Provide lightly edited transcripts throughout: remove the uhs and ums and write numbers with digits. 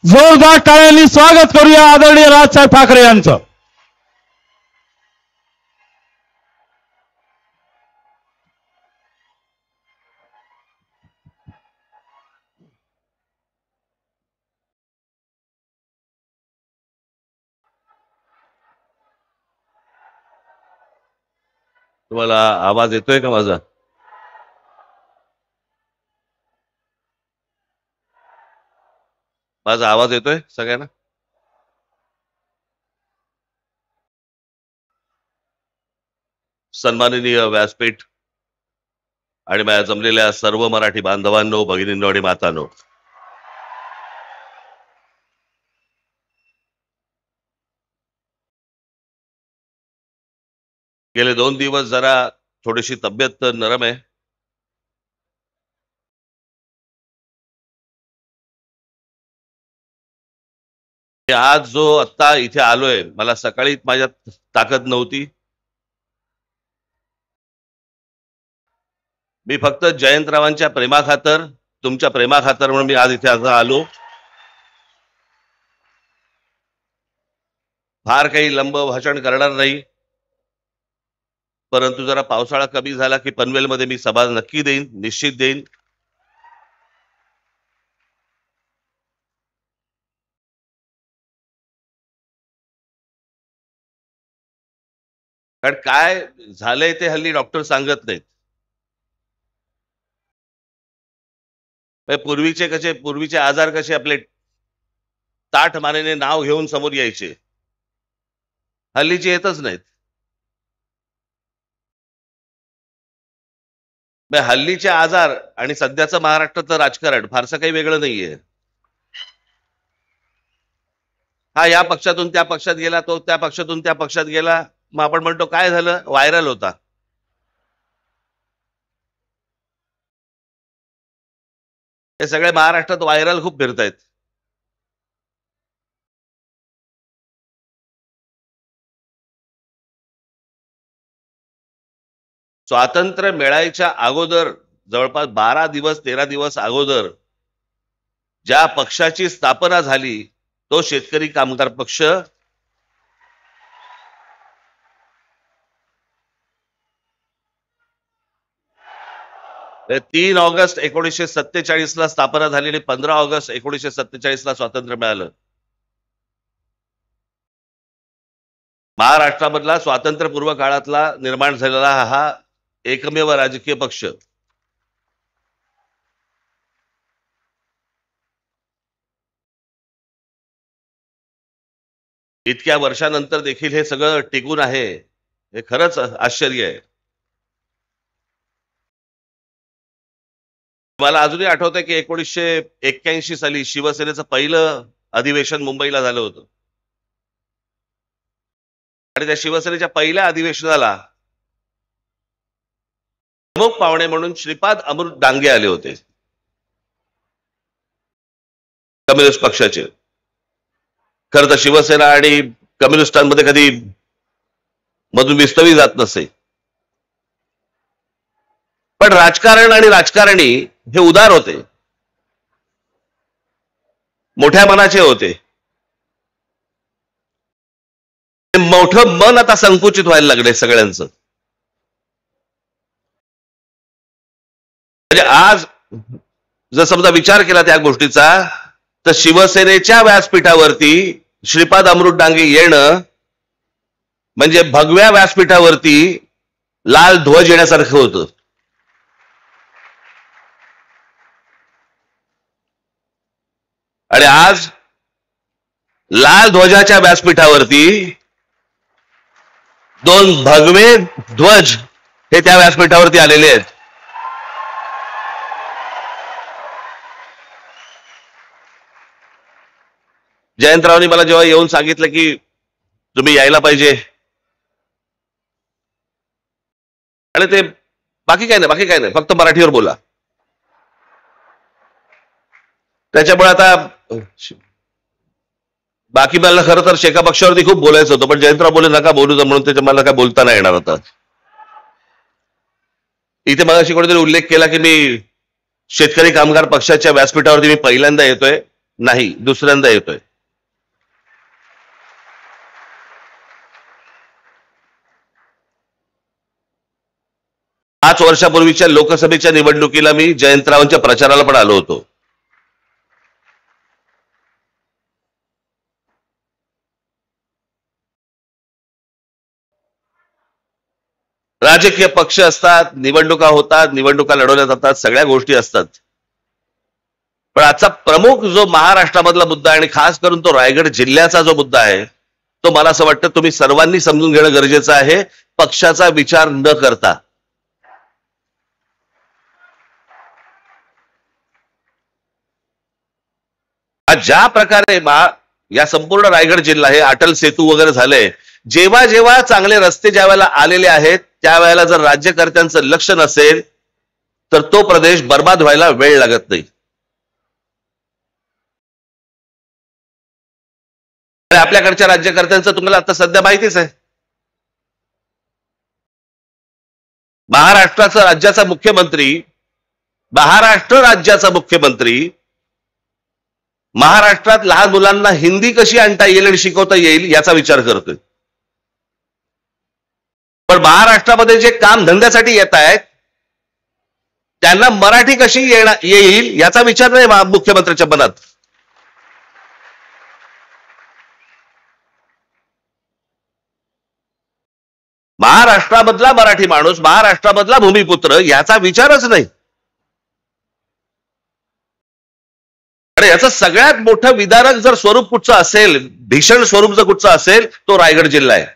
जोरदार टाळ्यांनी स्वागत करूया आदरणीय राजसाहेब ठाकरे यांचं. तुम्हाला आवाज येतोय का माझा? माझा आवाज येतोय सगळ्यांना? सन्माननीय व्यासपीठ आणि माझ्या जमलेल्या सर्व मराठी बांधवांनो, भगिनींनो आणि मातांनो, गेले 2 दिवस जरा थोडीशी तब्येत नरम आहे. आज जो आत्ता इथे आलोय, मला सकाळी माझ्यात ताकद नव्हती. मी फक्त जयंतरावांच्या प्रेमाखातर, तुमच्या प्रेमाखातर म्हणून मी आज इथे आलो. फार काही लंब भाषण करणार नाही, परंतु जरा पावसाळा कमी झाला की पनवेलमध्ये मी सभा नक्की देईन, निश्चित देईन. कारण काय झालंय ते हल्ली डॉक्टर सांगत नाहीत. पूर्वीचे आजार कसे आपले ताठ मानेने नाव घेऊन समोर यायचे, हल्लीचे येतच नाहीत. हल्लीचे आजार आणि सध्याचं महाराष्ट्राचं राजकारण फारसं काही वेगळं नाहीये. हा या पक्षातून त्या पक्षात गेला, तो त्या पक्षातून त्या पक्षात गेला, मग आपण म्हणतो काय झालं, व्हायरल होता. हे सगळे महाराष्ट्रात व्हायरल खूप फिरतायत. स्वातंत्र्य मिळायच्या अगोदर जवळपास 12 दिवस 13 दिवस अगोदर ज्या पक्षाची स्थापना झाली तो शेतकरी कामगार पक्ष. 3 ऑगस्ट 1947 ला स्थापना झाली आणि 15 ऑगस्ट 1947 ला स्वातंत्र्य मिळालं. महाराष्ट्रामधला स्वातंत्र्यपूर्व काळातला निर्माण झालेला हा एकमेव राजकीय पक्ष. इतक्या वर्षानंतर देखील हे सगळं टिकून आहे, हे खरंच आश्चर्य आहे. मला अजूनही आठवतंय की 1981 साली शिवसेनेचं पहिलं अधिवेशन मुंबईला झालं होतं आणि त्या शिवसेनेच्या पहिल्या अधिवेशनाला प्रमुख पाहुणे म्हणून श्रीपाद अमृत डांगे आले होते, कम्युनिस्ट पक्षाचे. खरं तर शिवसेना आणि कम्युनिस्टांमध्ये कधी मधून विस्तवी जात नसे, पण राजकारण आणि राजकारणी हे उदार होते, मोठ्या मनाचे होते. मोठं मन आता संकुचित व्हायला लागले सगळ्यांचं. म्हणजे आज जर समजा विचार केला त्या गोष्टीचा, तर शिवसेनेच्या व्यासपीठावरती श्रीपाद अमृत डांगे येणं म्हणजे भगव्या व्यासपीठावरती लाल ध्वज येण्यासारखं होतं. आणि आज लाल ध्वजाच्या व्यासपीठावरती 2 भगवे ध्वज हे त्या व्यासपीठावरती आलेले आहेत. जयंतरावांनी मला जेव्हा येऊन सांगितलं की तुम्ही यायला पाहिजे, आणि ते बाकी काय नाही, फक्त मराठीवर बोला. त्याच्यामुळे आता बाकी मला खरं तर शेका पक्षावरती खूप बोलायचं होतं, पण जयंतराव बोले नका बोलू जा म्हणून, त्याच्या मला काय बोलता नाही येणार आता. इथे मगाशी कोणीतरी उल्लेख केला की मी शेतकरी कामगार पक्षाच्या व्यासपीठावरती मी पहिल्यांदा येतोय. नाही, दुसऱ्यांदा येतोय. पाच वर्षापूर्वीच्या लोकसभेच्या निवडणुकीला मी जयंतरावांच्या प्रचाराला पण आलो होतो. राजकीय पक्ष असतात, निवडणुका होतात, निवडणुका लढवल्या जातात, सगळ्या गोष्टी असतात. पण आजचा प्रमुख जो महाराष्ट्रामधला मुद्दा आहे आणि खास करून तो रायगड जिल्ह्याचा जो मुद्दा आहे, तो मला असं वाटतं तुम्ही सर्वांनी समजून घेणं गरजेचं आहे, पक्षाचा विचार न करता. ज्या प्रकारे या संपूर्ण रायगड जिल्हा हे अटल सेतू वगैरे झालंय, जेव्हा जेव्हा चांगले रस्ते ज्या वेळेला आलेले आहेत त्यावेळेला जर राज्यकर्त्यांचं लक्ष नसेल तर तो प्रदेश बर्बाद व्हायला वेळ लागत नाही. आपल्याकडच्या राज्यकर्त्यांचं तुम्हाला आता सध्या माहितीच आहे. महाराष्ट्र राज्याचा मुख्यमंत्री महाराष्ट्रात लहान मुलांना हिंदी कशी आणता येईल आणि शिकवता येईल याचा विचार करतोय. पण महाराष्ट्रामध्ये जे काम धंद्यासाठी येत आहेत त्यांना मराठी कशी येईल याचा विचार नाही मुख्यमंत्र्यांच्या मनात. महाराष्ट्रामधला मराठी माणूस, महाराष्ट्रामधला भूमिपुत्र याचा विचारच नाही. आणि याचं सगळ्यात मोठं विदारक जर स्वरूप कुठचं असेल, भीषण स्वरूप जर कुठचं असेल, तो रायगड जिल्हा आहे.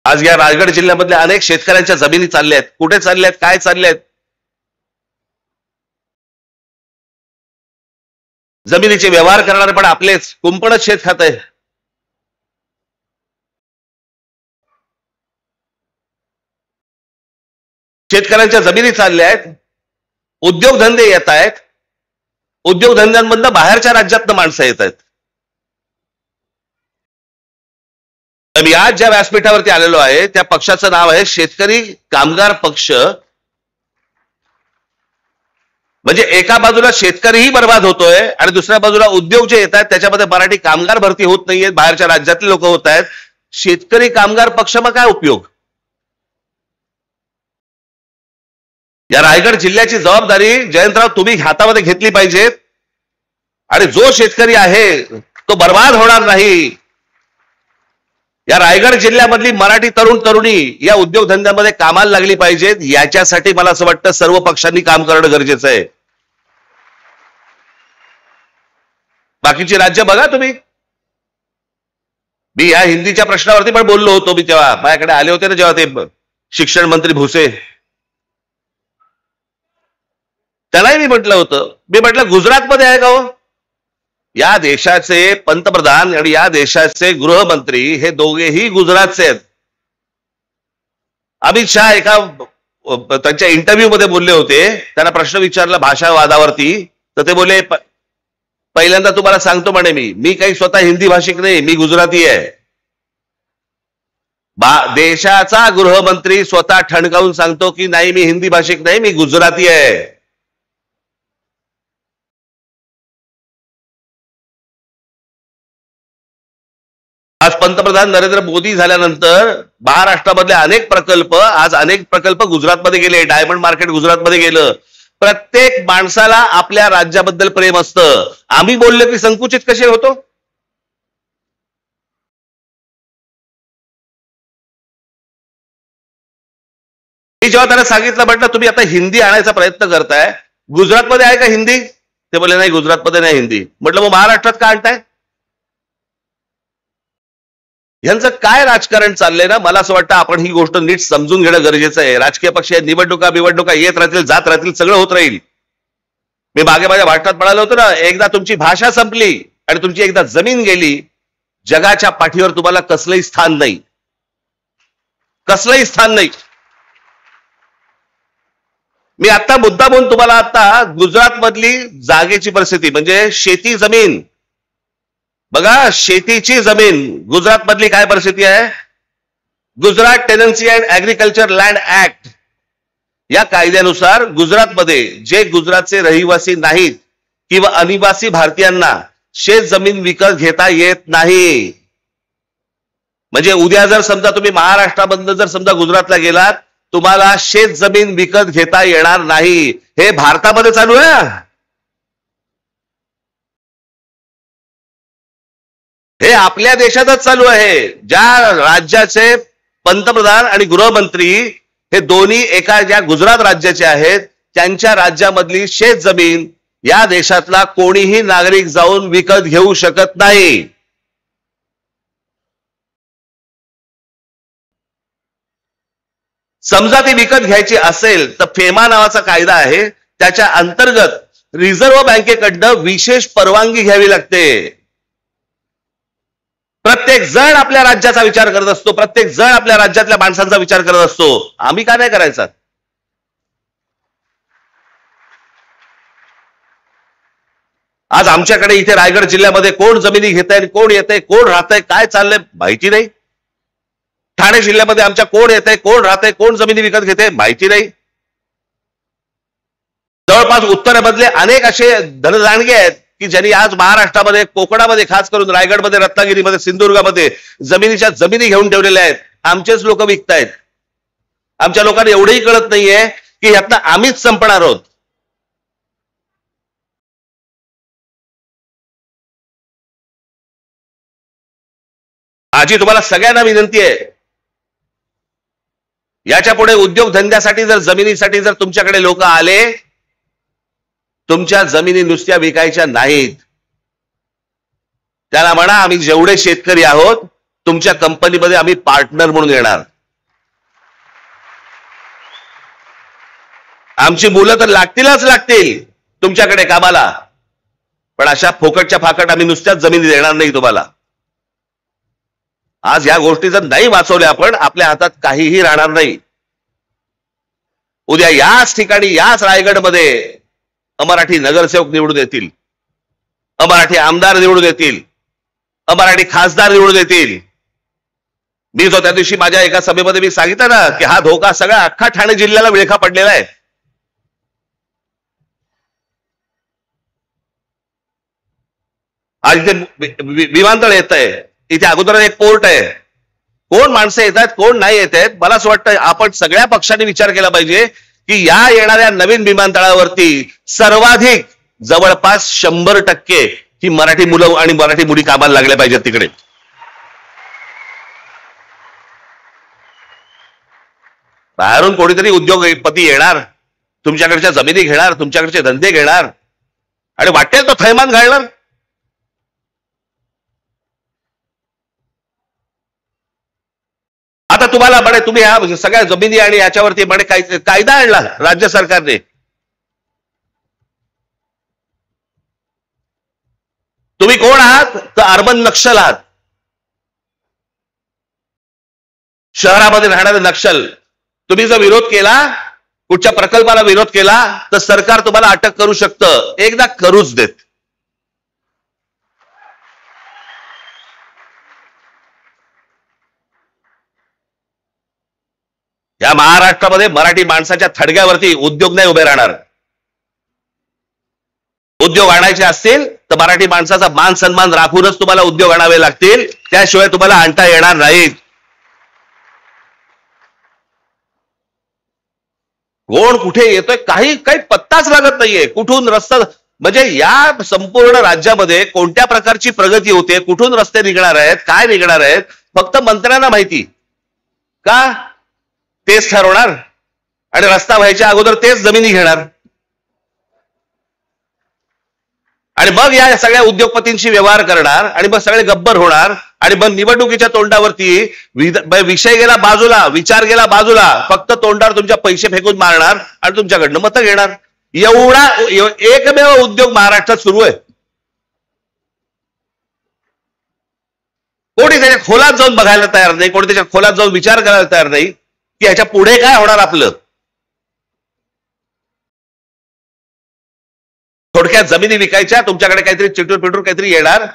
आज या रायगड जिल्ह्यामधल्या अनेक शेतकऱ्यांच्या जमिनी चालल्या आहेत. कुठे चालल्या आहेत, काय चालल्या आहेत? जमिनीचे व्यवहार करणारे पण आपलेच, कुंपणच शेत खात आहे. शेतकऱ्यांच्या जमिनी चालल्या आहेत, उद्योगधंदे येत आहेत, उद्योगधंद्यांमधनं बाहेरच्या राज्यातनं माणसं येत आहेत. मी आज ज्या व्यासपीठावरती आलेलो आहे त्या पक्षाचं नाव आहे शेतकरी कामगार पक्ष. म्हणजे एका बाजूला शेतकरीही बर्बाद होतोय आणि दुसऱ्या बाजूला उद्योग जे येत आहेत त्याच्यामध्ये मराठी कामगार भरती होत नाहीये, बाहेरच्या राज्यातले लोक होत आहेत. शेतकरी कामगार पक्ष मग काय उपयोग? या रायगड जिल्ह्याची जबाबदारी जयंतराव तुम्ही हातामध्ये घेतली पाहिजेत आणि जो शेतकरी आहे तो बर्बाद होणार नाही. या रायगड जिल्ह्यामधली मराठी तरुण तरुणी या उद्योगधंद्यामध्ये कामाला लागली पाहिजेत. याच्यासाठी मला असं वाटतं सर्व पक्षांनी काम करणं गरजेचं आहे. बाकीची राज्य बघा तुम्ही. मी या हिंदीच्या प्रश्नावरती पण बोललो होतो. मी तेव्हा माझ्याकडे आले होते ना जेव्हा ते शिक्षण मंत्री भुसे, त्यालाही मी म्हटलं होतं, मी म्हटलं गुजरातमध्ये आहे का हो? या देशाचे पंतप्रधान आणि या देशाचे गृहमंत्री हे दोघेही गुजरातचे आहेत. अमित शहा एका त्यांच्या इंटरव्ह्यू मध्ये बोलले होते, त्यांना प्रश्न विचारला भाषावादावरती, तर ते बोले पहिल्यांदा तुम्हाला सांगतो म्हणे मी काही स्वतः हिंदी भाषिक नाही, मी गुजराती आहे. देशाचा गृहमंत्री स्वतः ठणकावून सांगतो की नाही मी हिंदी भाषिक नाही, मी गुजराती आहे. आज पंतप्रधान नरेंद्र मोदी झाल्यानंतर महाराष्ट्रामधले अनेक प्रकल्प गुजरातमध्ये गेले. डायमंड मार्केट गुजरातमध्ये गेलं. प्रत्येक माणसाला आपल्या राज्याबद्दल प्रेम असतं. आम्ही बोललो की संकुचित कसे होतो? मी जेव्हा त्यांना सांगितलं, म्हटलं तुम्ही आता हिंदी आणायचा प्रयत्न करताय, गुजरातमध्ये आहे का हिंदी? ते बोलले नाही गुजरातमध्ये नाही हिंदी. म्हटलं मग महाराष्ट्रात का आणताय? यांचं काय राजकारण चाललंय ना, मला असं वाटतं आपण ही गोष्ट नीट समजून घेणं गरजेचं आहे. राजकीय पक्ष निवडणुका येत राहतील, जात राहतील, सगळं होत राहील. मी मागे माझ्या भाषणात म्हणालो होतो ना, एकदा तुमची भाषा संपली आणि तुमची एकदा जमीन गेली, जगाच्या पाठीवर तुम्हाला कसलंही स्थान नाही, कसलंही स्थान नाही. मी आता मुद्दा म्हणून तुम्हाला आता गुजरात मधली जागेची परिस्थिती म्हणजे शेती जमीन बघा, शेतीची जमीन गुजरात मधली काय परिस्थिती आहे? Gujarat tenancy and agriculture land act या कायद्यानुसार गुजरातमध्ये जे गुजरातचे रहिवासी नाहीत किंवा अनिवासी भारतीयांना शेत जमीन विकत घेता येत नाही. म्हणजे उद्या जर समजा तुम्ही महाराष्ट्रामधनं जर समजा गुजरातला गेलात, तुम्हाला शेत जमीन विकत घेता येणार नाही. हे भारतामध्ये चालू आहे. हे आपल्या देशातच चालू आहे. ज्या राज्याचे पंतप्रधान आणि गृहमंत्री हे दोन्ही एका ज्या गुजरात राज्याचे आहेत, त्यांच्या राज्यामधली शेत जमीन या देशातला कोणीही नागरिक जाऊन विकत घेऊ शकत नाही. समजा ती विकत घ्यायची असेल तर फेमा नावाचा कायदा आहे, त्याच्या अंतर्गत रिझर्व्ह बँकेकडनं विशेष परवानगी घ्यावी लागते. प्रत्येक जण आपल्या राज्याचा विचार करत असतो, प्रत्येक जण आपल्या राज्यातल्या माणसांचा विचार करत असतो. आम्ही का नाही करायचा? आज आमच्याकडे इथे रायगड जिल्ह्यामध्ये कोण जमिनी घेतंय, कोण येतंय, कोण राहतंय, काय चाललंय माहिती नाही. ठाणे जिल्ह्यामध्ये आमच्या कोण येतंय, कोण राहतंय, कोण जमिनी विकत घेते माहिती नाही. जवळपास उत्तरेमधले अनेक असे धनदांडगे आहेत की ज्यांनी आज महाराष्ट्रामध्ये, कोकणामध्ये, खास करून रायगडमध्ये, रत्नागिरीमध्ये, सिंधुदुर्गामध्ये जमिनीच्या जमिनी घेऊन ठेवलेल्या आहेत. आमचेच लोक विकतायत. आमच्या लोकांना एवढंही कळत नाहीये की यातनं आम्हीच संपणार आहोत. आजी तुम्हाला सगळ्यांना विनंती आहे, याच्या पुढे उद्योगधंद्यासाठी जर जमिनीसाठी जर तुमच्याकडे लोक आले, तुमच्या जमिनी नुसत्या विकायच्या नाहीत. त्याला म्हणा आम्ही जेवढे शेतकरी आहोत तुमच्या कंपनीमध्ये आम्ही पार्टनर म्हणून येणार. आमची मुलं तर लागतीलच लागतील तुमच्याकडे कामाला, पण अशा फोकटच्या फाकट आम्ही नुसत्याच जमिनी देणार नाही तुम्हाला. आज या गोष्टी जर नाही वाचवल्या आपण, आपल्या हातात काहीही राहणार नाही. उद्या याच ठिकाणी, याच रायगडमध्ये अमराठी नगरसेवक निवडून येतील, अमराठी आमदार निवडून येतील, अमराठी खासदार निवडून येतील. मी जो त्या दिवशी माझ्या एका सभेमध्ये मी सांगितलं ना की हा धोका सगळा अख्खा ठाणे जिल्ह्याला विळखा पडलेला आहे. आज इथे विमानतळ येत आहे, इथे अगोदर एक पोर्ट आहे. कोण माणसं येत आहेत, कोण नाही येत आहेत. मला असं वाटतं आपण सगळ्या पक्षांनी विचार केला पाहिजे की या येणाऱ्या नवीन विमानतळावरती सर्वाधिक जवळपास 100% ही मराठी मुलं आणि मराठी मुली कामाला लागल्या पाहिजेत तिकडे. बाहेरून कोणीतरी उद्योगपती येणार, तुमच्याकडच्या जमिनी घेणार, तुमच्याकडचे धंदे घेणार आणि वाटेल तो थैमान घालणार. आता तुम्हाला म्हणे तुम्ही ह्या सगळ्या जमिनी आणि याच्यावरती म्हणे कायदा आणला राज्य सरकारने. तुम्ही कोण आहात? तर अर्बन नक्षल आहात. शहरामध्ये राहणारे नक्षल. तुम्ही जर विरोध केला, कुठच्या प्रकल्पाला विरोध केला तर सरकार तुम्हाला अटक करू शकतं. एकदा करूच देत. या महाराष्ट्रामध्ये मराठी माणसाच्या थडग्यावरती उद्योग नाही उभे राहणार. उद्योग आणायचे असतील तर मराठी माणसाचा मान सन्मान राखूनच तुम्हाला उद्योग आणावे लागतील, त्याशिवाय तुम्हाला आणता येणार नाहीत. कोण कुठे येतोय काही पत्ताच लागत नाहीये. कुठून रस्ता, म्हणजे या संपूर्ण राज्यामध्ये कोणत्या प्रकारची प्रगती होते, कुठून रस्ते निघणार आहेत, काय निघणार आहेत, फक्त मंत्र्यांना माहिती. का? तेच ठरवणार आणि रस्ता व्हायच्या अगोदर तेच जमिनी घेणार आणि मग या सगळ्या उद्योगपतींशी व्यवहार करणार आणि मग सगळे गब्बर होणार आणि मग निवडणुकीच्या तोंडावरती विषय गेला बाजूला, विचार गेला बाजूला, फक्त तोंडावर तुमच्या पैसे फेकून मारणार आणि तुमच्याकडनं मतं घेणार. एवढा एकमेव उद्योग महाराष्ट्रात सुरू आहे. कोणी त्याच्या खोलात जाऊन बघायला तयार नाही, कोणी त्याच्या खोलात जाऊन विचार करायला तयार नाही की ह्याच्या पुढे काय होणार आपलं. थोडक्यात जमिनी विकायच्या, तुमच्याकडे काहीतरी चिटूर पिटूर काहीतरी येणार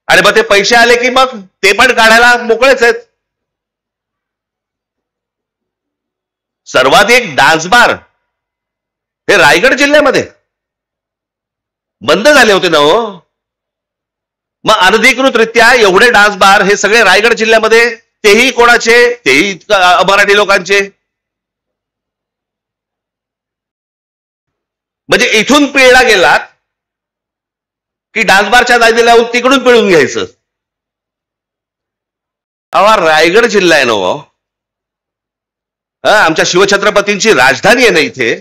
आणि मग ते पैसे आले की मग ते पण काढायला मोकळेच आहेत. सर्वाधिक डान्स बार हे रायगड जिल्ह्यामध्ये बंद झाले होते ना हो. मग अनधिकृतरित्या एवढे डान्स बार हे सगळे रायगड जिल्ह्यामध्ये, तेही कोणाचे? तेही मराठी लोकांचे. म्हणजे इथून पिळला गेलात की डान्स बारच्या दादी लावून तिकडून पिळून घ्यायचं. अवा रायगड जिल्हा आहे ना हो, आमच्या शिवछत्रपतींची राजधानी आहे ना इथे.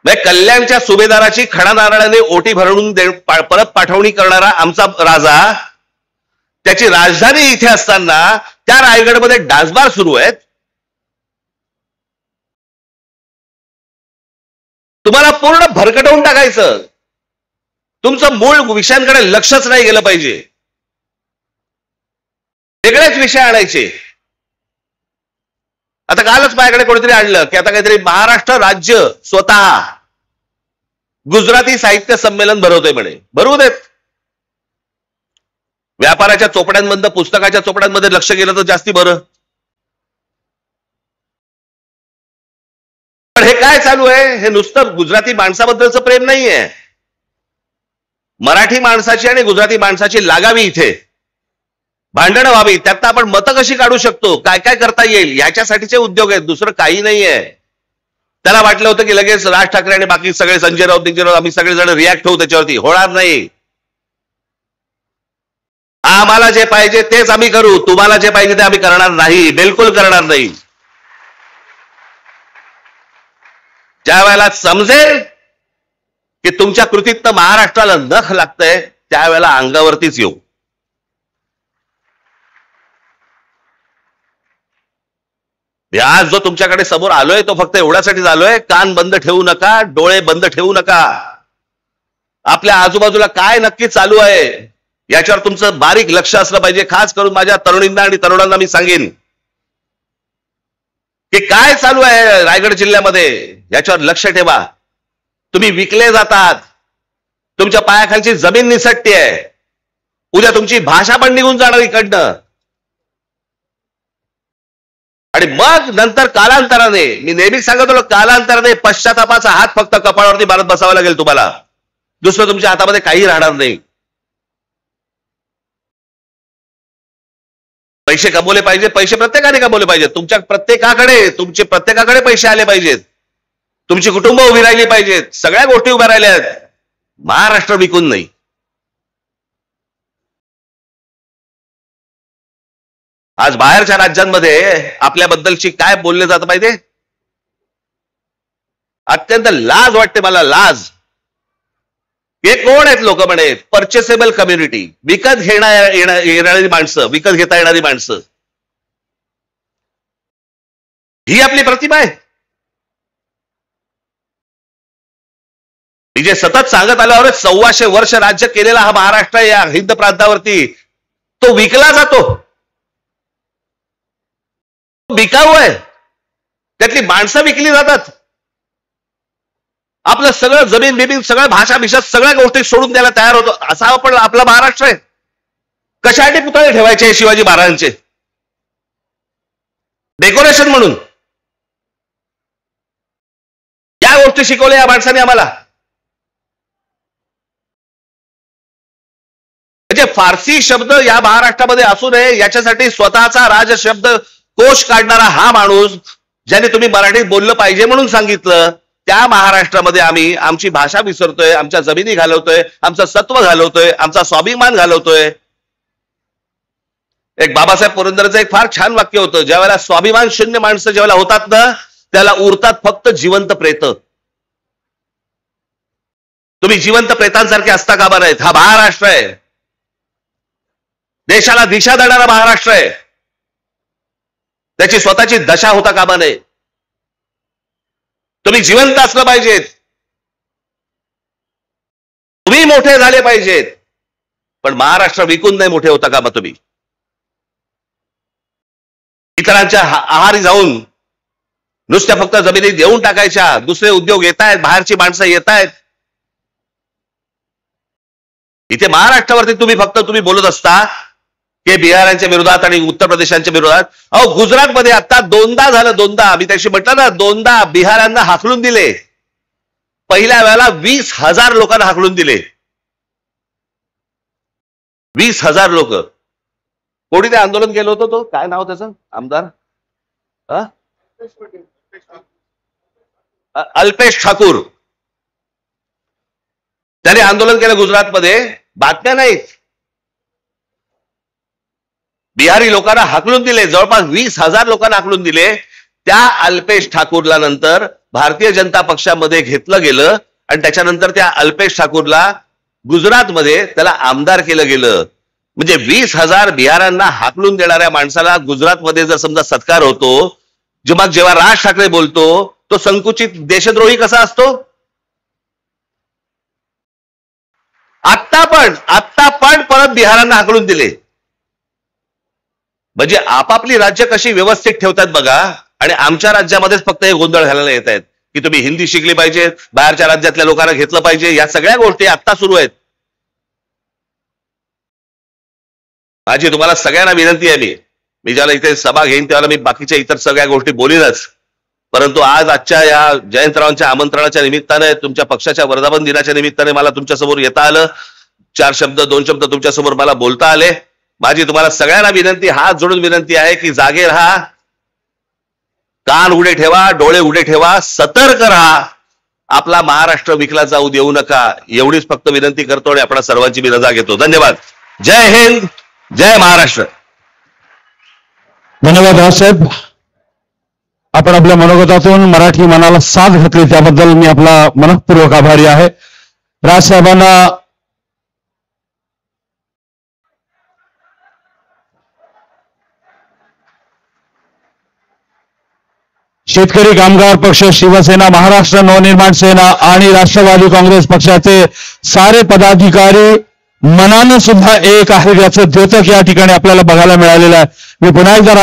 कल्याणच्या सुभेदाराची खडा नारळाने ओटी भरून परत पाठवणी करणारा आमचा राजा, त्याची राजधानी इथे असताना त्या रायगडमध्ये डान्सबार सुरू आहेत. तुम्हाला पूर्ण भरकटवून टाकायचं. तुमचं मूळ विषयांकडे लक्षच नाही गेलं पाहिजे. वेगळेच विषय आणायचे. आता कालच माझ्याकडे कोणीतरी आणलं की आता काहीतरी महाराष्ट्र राज्य स्वतः गुजराती साहित्य संमेलन भरवतोय म्हणे. भरवू देत. व्यापाराच्या चोपड्यांमधनं पुस्तकाच्या चोपड्यांमध्ये लक्ष गेलं तर जास्ती बरं. पण हे काय चालू आहे? हे नुसतं गुजराती माणसाबद्दलचं प्रेम नाहीये. मराठी माणसाची आणि गुजराती माणसाची लागावी, इथे भांडणं व्हावी, त्यात आपण मतं कशी काढू शकतो, काय काय करता येईल, याच्यासाठीचे उद्योग आहेत. दुसरं काही नाहीये. त्याला वाटलं होतं की लगेच राज ठाकरे आणि बाकी सगळे संजय राऊत आम्ही सगळेजण रिॲक्ट होऊ त्याच्यावरती. होणार नाही. आम्हाला जे पाहिजे तेच आम्ही करू. तुम्हाला जे पाहिजे ते आम्ही करणार नाही. बिलकुल करणार नाही. ज्या वेळेला समजेल की तुमच्या कृतीत महाराष्ट्राला नख लागतंय, त्यावेळेला अंगावरतीच येऊ. आज जो तुमच्याकडे समोर आलोय तो फक्त एवढ्यासाठीच आलोय, कान बंद ठेवू नका, डोळे बंद ठेवू नका. आपल्या आजूबाजूला काय नक्की चालू आहे याच्यावर तुमचं बारीक लक्ष असलं पाहिजे. खास करून माझ्या तरुणींना आणि तरुणांना मी सांगेन की काय चालू आहे रायगड जिल्ह्यामध्ये याच्यावर लक्ष ठेवा. तुम्ही विकले जातात. तुमच्या पायाखालची जमीन निसटते. उद्या तुमची भाषा पण निघून जाणार इकडनं. आणि मग नंतर कालांतराने, मी नेहमीच सांगत होतो, कालांतराने पश्चातापाचा हात फक्त कपाळावरती मारत बसावा लागेल तुम्हाला. दुसरं तुमच्या हातामध्ये काही राहणार नाही. पैसे कमवले पाहिजे. पैसे प्रत्येकाने कमवले पाहिजेत. तुमच्या प्रत्येकाकडे पैसे आले पाहिजेत. तुमची कुटुंब उभी राहिली पाहिजेत. सगळ्या गोष्टी उभ्या राहिल्या आहेत. महाराष्ट्र विकून नाही. आज बाहेरच्या राज्यांमध्ये आपल्याबद्दलची काय बोलले जातं माहितीये? अत्यंत लाज वाटते मला. लाज. हे कोण आहेत लोक म्हणे? परचेसेबल कम्युनिटी. विकत येणारी माणसं, विकत घेता येणारी माणसं. ही आपली प्रतिमा आहे. मी जे सतत सांगत आल्यावर 1400 वर्ष राज्य केलेला हा महाराष्ट्र या हिंद प्रांतावरती, तो विकला जातो. विकाऊ आहे. त्यातली माणसं विकली जातात. आपलं सगळं जमीन बिमीन, सगळं भाषा भिषा, सगळ्या गोष्टी सोडून द्यायला तयार होतो. असा आपण आपला महाराष्ट्र आहे. कशासाठी पुतळे ठेवायचे शिवाजी महाराजांचे? डेकोरेशन म्हणून. या गोष्टी शिकवल्या या माणसाने आम्हाला. म्हणजे फारसी शब्द या महाराष्ट्रामध्ये असू नये याच्यासाठी स्वतःचा राज शब्द कोश काढणारा हा माणूस, ज्याने तुम्ही मराठीत बोललं पाहिजे म्हणून सांगितलं, त्या महाराष्ट्रामध्ये आम्ही आमची भाषा विसरतोय, आमच्या जमिनी घालवतोय, आमचं सत्व घालवतोय, आमचा स्वाभिमान घालवतोय. एक बाबासाहेब पुरंदरेचं एक फार छान वाक्य होतं, ज्या वेळेला स्वाभिमान शून्य माणसं ज्यावेळेला होतात ना, त्याला उरतात फक्त जिवंत प्रेत. तुम्ही जिवंत प्रेतांसारखे असता कामा नाहीत. हा महाराष्ट्र आहे. देशाला दिशा देणारा महाराष्ट्र आहे. त्याची स्वतःची दशा होता कामा नये. तुम्ही जिवंत असलं पाहिजेत. तुम्ही मोठे झाले पाहिजेत. पण महाराष्ट्र विकून नाही मोठे होता कामा तुम्ही. इतरांच्या आहारी जाऊन नुसत्या फक्त जमिनी देऊन टाकायच्या. दुसरे उद्योग येत आहेत, बाहेरची माणसं येत आहेत. इथे महाराष्ट्रावरती तुम्ही बोलत असता की बिहारांच्या विरोधात आणि उत्तर प्रदेशांच्या विरोधात. अहो गुजरातमध्ये आता दोनदा झालं, दोनदा मी त्याशी म्हटलं ना, दोनदा बिहारांना हाकलून दिले. पहिल्या वेळेला 20,000 लोकांना हाकलून दिले. 20,000 लोक. कोणी ते आंदोलन केलं होतं, तो काय नाव त्याचं आमदार, अल्पेश ठाकूर, त्याने आंदोलन केलं गुजरातमध्ये. बातम्या नाहीत. बिहारी लोकांना हाकलून दिले, जवळपास 20,000 लोकांना हाकलून दिले. त्या अल्पेश ठाकूरला नंतर भारतीय जनता पक्षामध्ये घेतलं गेलं आणि त्याच्यानंतर त्या अल्पेश ठाकूरला गुजरातमध्ये त्याला आमदार केलं गेलं. म्हणजे 20,000 बिहारांना हाकलून देणाऱ्या माणसाला गुजरातमध्ये जर समजा सत्कार होतो, जेव्हा राज ठाकरे बोलतो तो संकुचित देशद्रोही कसा असतो? आत्ता पण परत बिहारांना हाकलून दिले. म्हणजे आपापली राज्य कशी व्यवस्थित ठेवतात बघा, आणि आमच्या राज्यामध्येच फक्त हे गोंधळ घालायला येत आहेत की तुम्ही हिंदी शिकली पाहिजे, बाहेरच्या राज्यातल्या लोकांना घेतलं पाहिजे. या सगळ्या गोष्टी आत्ता सुरू आहेत. माझी तुम्हाला सगळ्यांना विनंती आहे, मी ज्याला इथे सभा घेईन त्याला मी बाकीच्या इतर सगळ्या गोष्टी बोलीनच, परंतु आजच्या या जयंतरावांच्या आमंत्रणाच्या निमित्ताने, तुमच्या पक्षाच्या वर्धापन दिनाच्या निमित्ताने मला तुमच्यासमोर येता आलं. 2 शब्द तुमच्यासमोर मला बोलता आले. माझी तुम्हाला सगळ्यांना विनंती, हात जोडून विनंती आहे की जागे राहा, कान उघडे ठेवा, डोळे उघडे ठेवा, सतर्क राहा. आपला महाराष्ट्र विकला जाऊ देऊ नका, एवढीच फक्त विनंती करतो आणि आपल्या सर्वांची मी रजा घेतो. धन्यवाद. जय हिंद, जय महाराष्ट्र. धन्यवाद राजसाहेब. आपण आपल्या मनोगतातून मराठी मनाला साथ घातली त्याबद्दल मी आपला मनःपूर्वक आभारी आहे. राजसाहेबांना शेतकरी कामगार पक्ष, शिवसेना, महाराष्ट्र नवनिर्माण सेना आणि राष्ट्रवादी काँग्रेस पक्षाचे सारे पदाधिकारी मनानं सुद्धा एक आहे, याचं द्योतक या ठिकाणी आपल्याला बघायला मिळालेलं आहे. मी पुन्हा एकदा